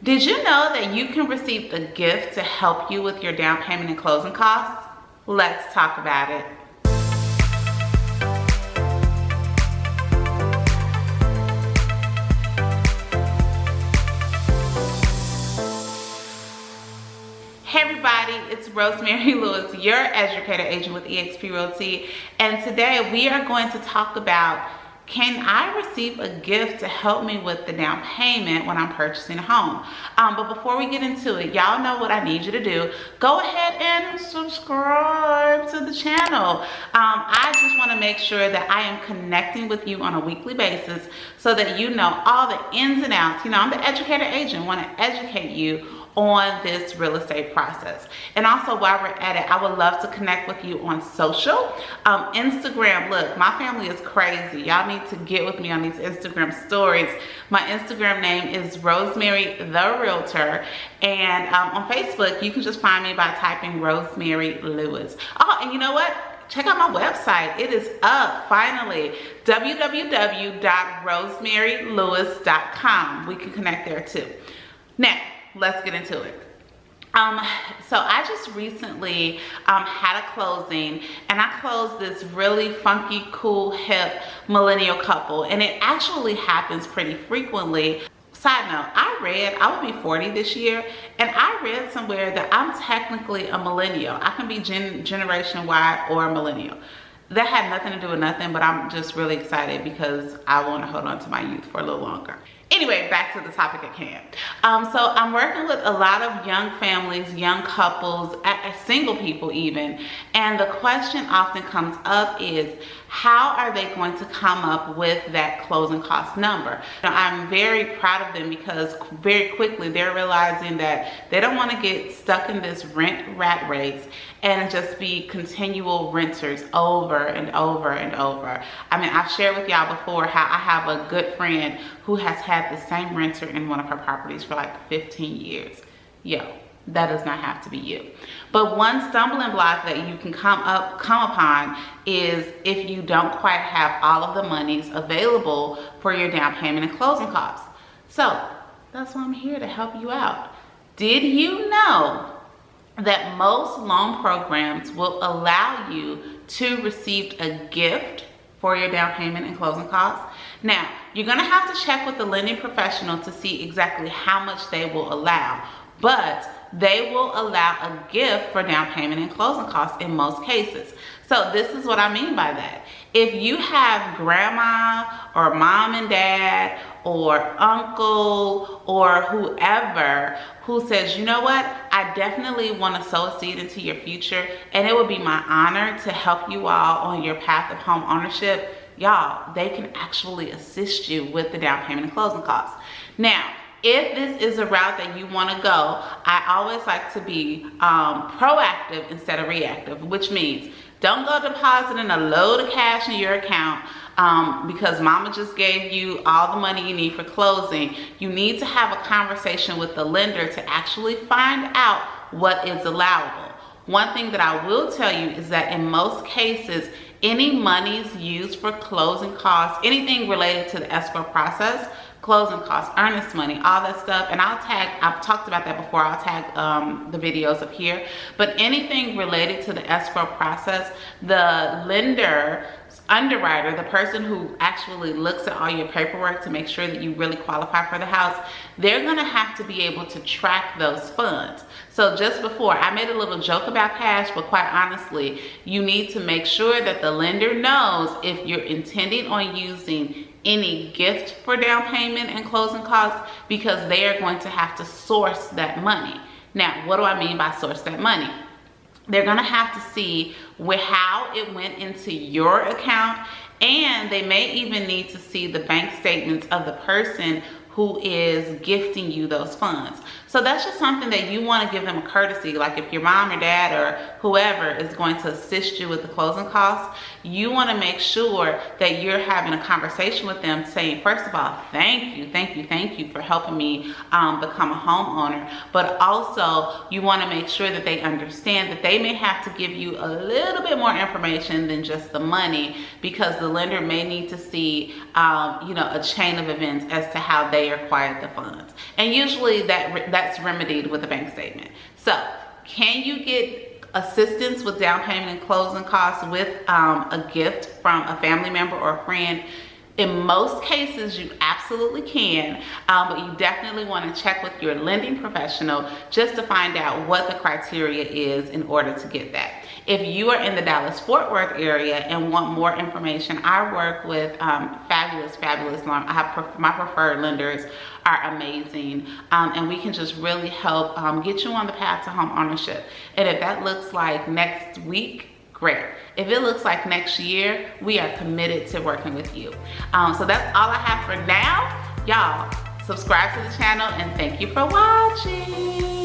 Did you know that you can receive a gift to help you with your down payment and closing costs? Let's talk about it. Hey everybody, it's Rosemary Lewis, your educator agent with eXp Realty, and today we are going to talk about, can I receive a gift to help me with the down payment when I'm purchasing a home? But before we get into it, y'all know what I need you to do. Go ahead and subscribe to the channel. I just want to make sure that I am connecting with you on a weekly basis so that you know all the ins and outs. You know, I'm the educator agent, want to educate you on this real estate process. And also, while we're at it, I would love to connect with you on social. Instagram, look, my family is crazy. Y'all need to get with me on these Instagram stories. My Instagram name is Rosemary the Realtor, and on Facebook you can just find me by typing Rosemary Lewis. Oh, and you know what? Check out my website. It is up finally, www.rosemarylewis.com. We can connect there too. Now, let's get into it. So I just recently had a closing, and I closed this really funky, cool, hip millennial couple, and it actually happens pretty frequently. Side note, I will be 40 this year, and I read somewhere that I'm technically a millennial. I can be Generation Y or a millennial. That had nothing to do with nothing, but I'm just really excited because I want to hold on to my youth for a little longer. Anyway, back to the topic at hand. So I'm working with a lot of young families, young couples, single people even, and the question often comes up is, how are they going to come up with that closing cost number? Now, I'm very proud of them because very quickly they're realizing that they don't want to get stuck in this rent rat race and just be continual renters over and over and over. I mean, I've shared with y'all before how I have a good friend who has had the same renter in one of her properties for like 15 years. Yo, that does not have to be you. But one stumbling block that you can come upon is if you don't quite have all of the monies available for your down payment and closing costs. So that's why I'm here to help you out. Did you know that most loan programs will allow you to receive a gift for your down payment and closing costs? Now, you're gonna have to check with the lending professional to see exactly how much they will allow, but they will allow a gift for down payment and closing costs in most cases. So this is what I mean by that. If you have grandma or mom and dad or uncle or whoever who says, you know what, I definitely want to sow a seed into your future, and it would be my honor to help you all on your path of home ownership, y'all, they can actually assist you with the down payment and closing costs. Now, if this is a route that you want to go, I always like to be proactive instead of reactive, which means don't go depositing a load of cash in your account because mama just gave you all the money you need for closing. You need to have a conversation with the lender to actually find out what is allowable. One thing that I will tell you is that in most cases, any monies used for closing costs, anything related to the escrow process, closing costs, earnest money, all that stuff, and I've talked about that before, I'll tag the videos up here, but anything related to the escrow process, the lender, underwriter, the person who actually looks at all your paperwork to make sure that you really qualify for the house, they're gonna have to be able to track those funds. So just before, I made a little joke about cash, but quite honestly, you need to make sure that the lender knows if you're intending on using any gift for down payment and closing costs, because they are going to have to source that money. Now, what do I mean by source that money? They're gonna have to see how it went into your account, and they may even need to see the bank statements of the person who is gifting you those funds. So that's just something that you want to give them a courtesy. Like if your mom or dad or whoever is going to assist you with the closing costs, you want to make sure that you're having a conversation with them saying, first of all, thank you for helping me become a homeowner. But also you want to make sure that they understand that they may have to give you a little bit more information than just the money, because the lender may need to see a chain of events as to how they they acquired the funds. And usually that's remedied with a bank statement. So can you get assistance with down payment and closing costs with a gift from a family member or a friend? In most cases, you absolutely can, but you definitely want to check with your lending professional just to find out what the criteria is in order to get that. If you are in the Dallas-Fort Worth area and want more information, I work with fabulous loan. My preferred lenders are amazing, and we can just really help get you on the path to home ownership. And if that looks like next week, great. If it looks like next year, we are committed to working with you. So that's all I have for now. Y'all, subscribe to the channel and thank you for watching.